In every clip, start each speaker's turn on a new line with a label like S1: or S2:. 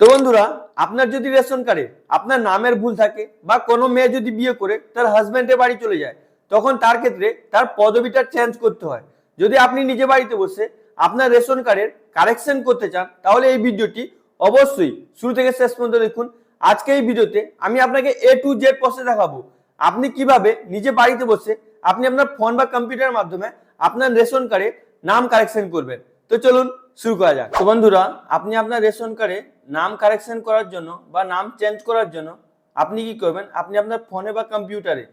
S1: তো বন্ধুরা, আপনার যদি রেশন কার্ডে আপনার নামের ভুল থাকে বা কোনো মেয়ে যদি বিয়ে করে তার হাজবেন্ডের বাড়ি চলে যায়, তখন তার ক্ষেত্রে তার পদবিটা চেঞ্জ করতে হয়। যদি আপনি নিজে বাড়িতে বসে আপনার রেশন কার্ডের কারেকশন করতে চান, তাহলে এই ভিডিওটি অবশ্যই শুরু থেকে শেষ পর্যন্ত দেখুন। আজকে এই ভিডিওতে আমি আপনাকে A to Z প্রসেস দেখাবো আপনি কিভাবে নিজে বাড়িতে বসে আপনি আপনার ফোন বা কম্পিউটারের মাধ্যমে আপনার রেশন কার্ডে নাম কারেকশন করবেন। তো চলুন শুরু করা যাক। তো বন্ধুরা, আপনি আপনার রেশন কার্ডে নাম কারেকশন করার জন্য বা নাম চেঞ্জ করার জন্য আপনি কি করবেন, আপনি আপনার ফোনে বা কম্পিউটারে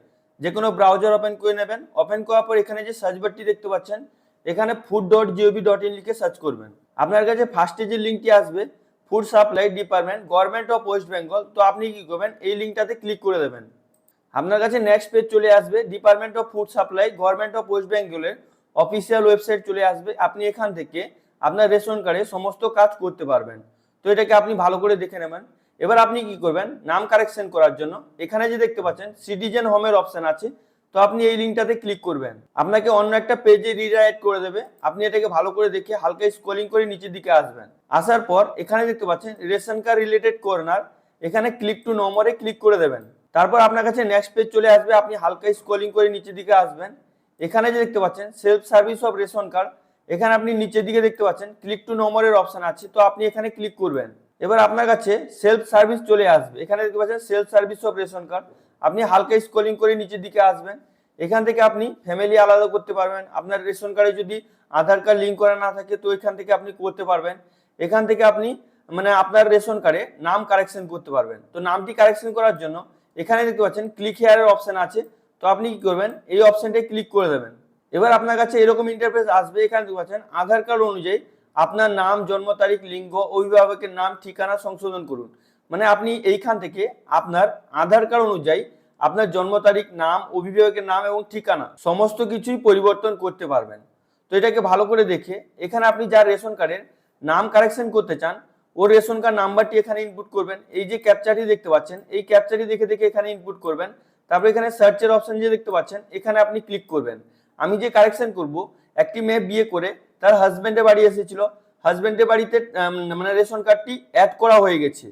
S1: যে কোনো ব্রাউজার ওপেন করে নেবেন। ওপেন করার পর এখানে যে সার্চ বারটি দেখতে পাচ্ছেন, এখানে food.gov.in লিখে সার্চ করবেন। আপনার কাছে ফার্স্টে যে লিঙ্কটি আসবে, food supply department, government of West Bengal, তো আপনি কি করবেন, এই লিঙ্কটাতে ক্লিক করে দেবেন। আপনার কাছে নেক্সট পেজ চলে আসবে, department of food supply government of West বেঙ্গলের অফিসিয়াল ওয়েবসাইট চলে আসবে। আপনি এখান থেকে আপনার রেশন কার্ডে সমস্ত কাজ করতে পারবেন। তো এটাকে আপনি ভালো করে দেখে নেবেন। এবার আপনি কি করবেন, নাম কারেকশন করার জন্য এখানে যে দেখতে পাচ্ছেন সিটিজেন হোমের অপশন আছে, তো আপনি এই লিঙ্কটাতে ক্লিক করবেন। আপনাকে অন্য একটা পেজে রিডাইরেক্ট করে দেবে। আপনি এটাকে ভালো করে দেখে হালকা স্ক্রলিং করে নিচের দিকে আসবেন। আসার পর এখানে দেখতে পাচ্ছেন রেশন কার্ড রিলেটেড কর্নার, এখানে ক্লিক টু নো মোরে ক্লিক করে দেবেন। তারপর আপনার কাছে নেক্সট পেজ চলে আসবে। আপনি হালকা স্ক্রলিং করে নিচের দিকে আসবেন। এখানে যে দেখতে পাচ্ছেন self service of ration card, এখানে আপনি নিচের দিকে দেখতে পাচ্ছেন ক্লিক টু নম্বরের অপশন আছে, তো আপনি এখানে ক্লিক করবেন। এবার আপনার কাছে সেলফ সার্ভিস চলে আসবে। এখানে দেখতে পাচ্ছেন self service of ration card, আপনি হালকা স্ক্রলিং করে নিচের দিকে আসবেন। এখান থেকে আপনি ফ্যামিলি আলাদা করতে পারবেন। আপনার রেশন কার্ডে যদি আধার কার্ড লিঙ্ক করা না থাকে, তো এখান থেকে আপনি করতে পারবেন। এখান থেকে আপনি আপনার রেশন কার্ডে নাম কারেকশন করতে পারবেন। তো নামটি কারেকশন করার জন্য এখানে দেখতে পাচ্ছেন ক্লিক হেয়ারের অপশন আছে, তো আপনি কি করবেন, এই অপশনটায় ক্লিক করে দেবেন। এবার আপনার কাছে এরকম ইন্টারফেস আসবে। এখানে দেখতে পাচ্ছেন আধার কার্ড অনুযায়ী আপনার নাম, জন্ম তারিখ, লিঙ্গ, অভিভাবকের নাম, ঠিকানা সংশোধন করুন। আপনি এইখান থেকে আপনার আধার কার্ড অনুযায়ী আপনার জন্ম তারিখ, নাম, অভিভাবকের নাম এবং ঠিকানা সমস্ত কিছুই পরিবর্তন করতে পারবেন। তো এটাকে ভালো করে দেখে এখানে আপনি যার রেশন কার্ডের নাম কারেকশন করতে চান, ওর রেশন কার্ড নাম্বারটি এখানে ইনপুট করবেন। এই যে ক্যাপচারটি দেখতে পাচ্ছেন, এই ক্যাপচারটি দেখে দেখে এখানে ইনপুট করবেন। তারপর এখানে সার্চের অপশন যে দেখতে পাচ্ছেন, এখানে আপনি ক্লিক করবেন। আমি যে কারেকশন করব, একটি মেয়ে বিয়ে করে তার হাজবেন্ডের বাড়ি এসেছিল, হাজবেন্ডের বাড়িতে রেশন কার্ডটি অ্যাড করা হয়ে গেছে।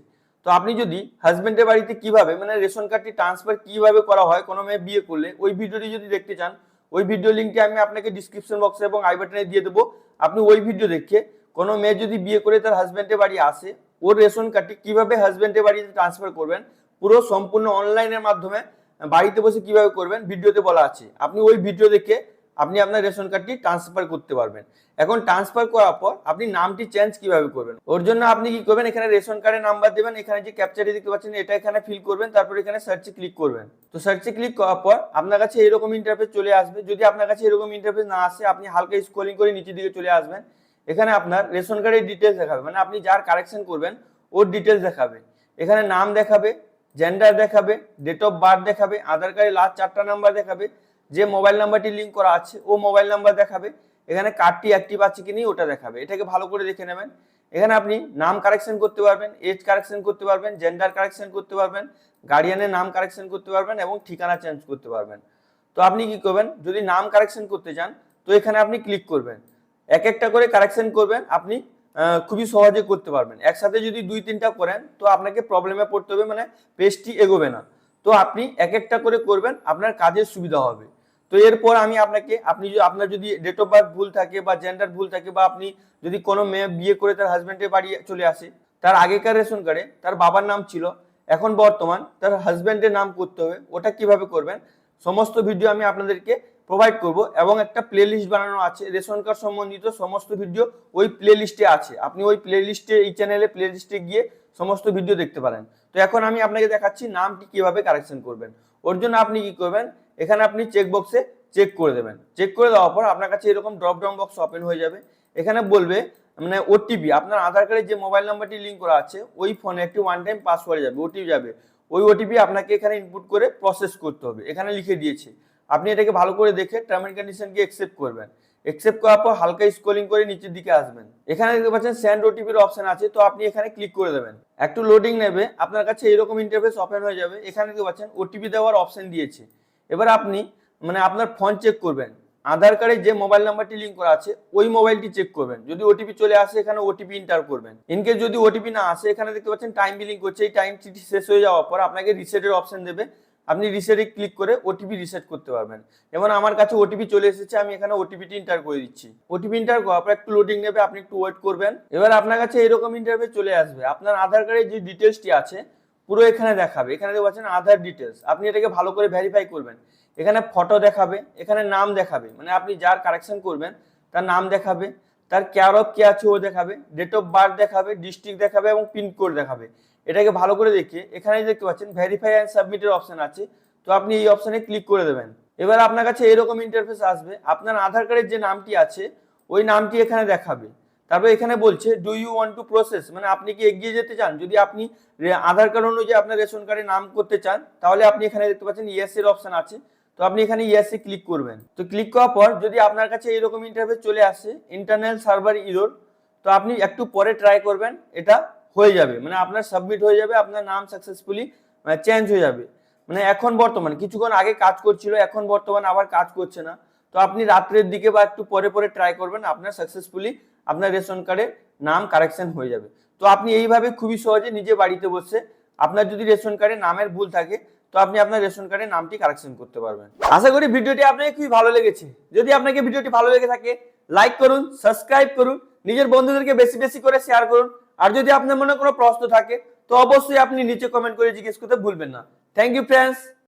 S1: তো আপনি যদি হাজবেন্ডের বাড়িতে কিভাবে রেশন কার্ডটি ট্রান্সফার কিভাবে করা হয় কোনো মেয়ে বিয়ে করলে, ওই ভিডিওটি যদি দেখতে চান, ওই ভিডিও লিঙ্কটি আমি আপনাকে ডিসক্রিপশন বক্সে এবং আই বাটনে দিয়ে দেবো। আপনি ওই ভিডিও দেখে কোনো মেয়ে যদি বিয়ে করে তার হাজবেন্ডের বাড়ি আসে, ওর রেশন কার্ডটি কিভাবে হাজবেন্ডের বাড়িতে ট্রান্সফার করবেন, পুরো সম্পূর্ণ অনলাইনের মাধ্যমে বাড়িতে বসে কিভাবে করবেন ভিডিওতে বলা আছে। আপনি ওই ভিডিও দেখে আপনি আপনার রেশন কার্ডটি ট্রান্সফার করতে পারবেন। এখন ট্রান্সফার করার পর আপনি নামটি চেঞ্জ কিভাবে করবেন, ওর জন্য আপনি কি করবেন, এখানে রেশন কার্ডের নাম্বার দেবেন। এখানে যে ক্যাপচারটি দেখতে পাচ্ছেন, এটা এখানে ফিল করবেন। তারপর এখানে সার্চে ক্লিক করবেন। তো সার্চে ক্লিক করার পর আপনার কাছে এরকম ইন্টারফেস চলে আসবে। যদি আপনার কাছে এরকম ইন্টারফেস না আসে, আপনি হালকা স্ক্রলিং করে নিচের দিকে চলে আসবেন। এখানে আপনার রেশন কার্ডের ডিটেলস দেখাবে, আপনি যার কারেকশন করবেন ওর ডিটেলস দেখাবে। এখানে নাম দেখাবে, জেন্ডার দেখাবে, ডেট অফ বার্থ দেখাবে, আধার কার্ডের লাস্ট 4টা নাম্বার দেখাবে, যে মোবাইল নাম্বারটি লিঙ্ক করা আছে ও মোবাইল নাম্বার দেখাবে, এখানে কার্ডটি অ্যাক্টিভ আছে কি নেই ওটা দেখাবে। এটাকে ভালো করে দেখে নেবেন। এখানে আপনি নাম কারেকশন করতে পারবেন, এজ কারেকশন করতে পারবেন, জেন্ডার কারেকশন করতে পারবেন, গার্ডিয়ানের নাম কারেকশন করতে পারবেন এবং ঠিকানা চেঞ্জ করতে পারবেন। তো আপনি কি করবেন, যদি নাম কারেকশন করতে চান, তো এখানে আপনি ক্লিক করবেন। এক একটা করে কারেকশন করবেন, আপনি খুবই সহজে করতে পারবেন। একসাথে যদি 2-3টা করেন, তো আপনাকে প্রবলেমে পড়তে হবে, পেজটি এগোবে না। তো আপনি এক একটা করে করবেন, আপনার কাজের সুবিধা হবে। তো এরপর আমি আপনার যদি ডেট অফ বার্থ ভুল থাকে বা জেন্ডার ভুল থাকে, বা আপনি যদি কোনো মেয়ে বিয়ে করে তার হাজবেন্ডের বাড়ি চলে আসে, তার আগেকার রেশন কার্ডে তার বাবার নাম ছিল, এখন বর্তমান তার হাজবেন্ডের নাম করতে হবে, ওটা কিভাবে করবেন সমস্ত ভিডিও আমি আপনাদেরকে প্রোভাইড করব। এবং একটা প্লে লিস্ট বানানো আছে রেশন কার্ড সম্বন্ধিত সমস্ত ভিডিও, ওই প্লে লিস্টে আছে। আপনি ওই প্লে লিস্টে, এই চ্যানেলে প্লে লিস্টে গিয়ে সমস্ত ভিডিও দেখতে পারেন। তো এখন আমি আপনাকে দেখাচ্ছি নামটি কিভাবে কারেকশন করবেন। ওর জন্য আপনি কি করবেন, এখানে আপনি চেক বক্সে চেক করে দেবেন। চেক করে দেওয়ার পর আপনার কাছে এরকম ড্রপ ডাউন বক্স ওপেন হয়ে যাবে। এখানে বলবে ওটিপি, আপনার আধার কার্ডের যে মোবাইল নাম্বারটি লিঙ্ক করা আছে ওই ফোনে একটি ওয়ান টাইম পাসওয়ার্ড যাবে, ওটিপি যাবে। ওই ওটিপি আপনাকে এখানে ইনপুট করে প্রসেস করতে হবে। এখানে লিখে দিয়েছে, আপনি এটাকে ভালো করে দেখে টার্ম এন্ড কন্ডিশনকে অ্যাকসেপ্ট করবেন। অ্যাকসেপ্ট করার পর হালকা স্ক্রলিং করে নিচের দিকে আসবেন। এখানে দেখতে পাচ্ছেন সেন্ড ওটিপির অপশন আছে, তো আপনি এখানে ক্লিক করে দেবেন। একটু লোডিং নেবে, আপনার কাছে এরকম ইন্টারফেস ওপেন হয়ে যাবে। এখানে দেখতে পাচ্ছেন ওটিপি দেওয়ার অপশন দিয়েছে। এবার আপনি আপনার ফোন চেক করবেন, আধার কার্ডে যে মোবাইল নাম্বারটি লিঙ্ক করা আছে ওই মোবাইলটি চেক করবেন। যদি ওটিপি চলে আসে এখানে ওটিপি এন্টার করবেন। ইনকেস যদি ওটিপি না আসে এখানে দেখতে পাচ্ছেন টাইম বিলিং করছে, এই টাইমটি শেষ হয়ে যাওয়ার পর আপনাকে রিসেটের অপশন দেবে, আপনি রিসেটে ক্লিক করে ওটিপি রিসেট করতে পারবেন। যেমন আমার কাছে ওটিপি চলে এসেছে, আমি এখানে ওটিপিটি এন্টার করে দিচ্ছি। ওটিপি এন্টার করার পর একটু লোডিং নেবে, আপনি একটু ওয়েট করবেন। এবার আপনার কাছে এরকম ইন্টারফেস চলে আসবে, আপনার আধার কার্ডের যে ডিটেলসটি আছে পুরো এখানে দেখাবে। এখানে দেখতে পাচ্ছেন আধার ডিটেলস, আপনি এটাকে ভালো করে ভেরিফাই করবেন। এখানে ফটো দেখাবে, এখানে নাম দেখাবে, মানে আপনি যার কারেকশন করবেন তার নাম দেখাবে, তার কেয়ার অফ কে আছে ও দেখাবে, ডেট অফ বার্থ দেখাবে, ডিস্ট্রিক্ট দেখাবে এবং পিনকোড দেখাবে। এটাকে ভালো করে দেখিয়ে এখানে দেখতে পাচ্ছেন ভেরিফাই অ্যান্ড সাবমিটের অপশন আছে, তো আপনি এই অপশনে ক্লিক করে দেবেন। এবার আপনার কাছে এরকম ইন্টারফেস আসবে, আপনার আধার কার্ডের যে নামটি আছে ওই নামটি এখানে দেখাবে। তারপর এখানে বলছে do you want to process, মানে আপনি কি এগিয়ে যেতে চান। যদি আপনি আধার কার্ড অনুযায়ী আপনার রেশন কার্ডে নাম করতে চান তাহলে আপনি এখানে দেখতে পাচ্ছেন ইয়েস এর অপশন আছে, তো আপনি এখানে ইয়েস এ ক্লিক করবেন। তো ক্লিক করার পর যদি আপনার কাছে এরকম ইন্টারফেস চলে আসে ইন্টারনাল সার্ভার এরর, তো আপনি একটু পরে ট্রাই করবেন, এটা হয়ে যাবে, মানে আপনার সাবমিট হয়ে যাবে, আপনার নাম সাকসেসফুলি চেঞ্জ হয়ে যাবে। মানে এখন বর্তমান কিছুক্ষণ আগে কাজ করছিল, এখন বর্তমান আবার কাজ করছে না। তো আপনি রাত্রের দিকে বা একটু পরে পরে ট্রাই করবেন, আপনার সাকসেসফুলি আপনার রেশন কার্ডে নাম কারেকশন হয়ে যাবে। তো আপনি এইভাবে খুবই সহজে নিজে বাড়িতে বসে আপনার যদি রেশন কার্ডে নামের ভুল থাকে তো আপনি আপনার রেশন কার্ডের নামটি কারেকশন করতে পারবেন। আশা করি ভিডিওটি আপনাকে খুবই ভালো লেগেছে। যদি আপনাকে ভিডিওটি ভালো লেগে থাকে লাইক করুন, সাবস্ক্রাইব করুন, নিজের বন্ধুদেরকে বেশি বেশি করে শেয়ার করুন। আর যদি আপনার মনে কোনো প্রশ্ন থাকে তো অবশ্যই আপনি নিচে কমেন্ট করে জিজ্ঞেস করতে ভুলবেন না। Thank you friends.